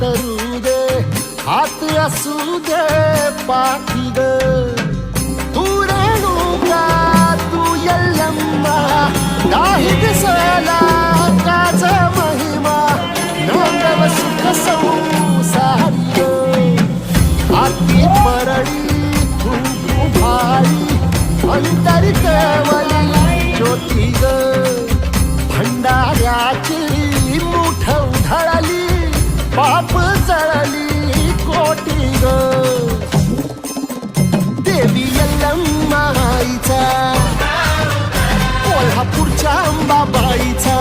तरू दे, हात असू दे पाठी ग. तू रेणुका तू यल्लम्मा, काही दिसला काच महिमा, नांदव सुख संसारी ग. हाती परडी खूप भारी, अंतरी केवली ज्योती ग. भंडाऱ्याची मुठ उधळली, पाप जळली कोटी ग. देवी यल्लम्मा आईचा, कोल्हापूरच्या अंबाबाईचा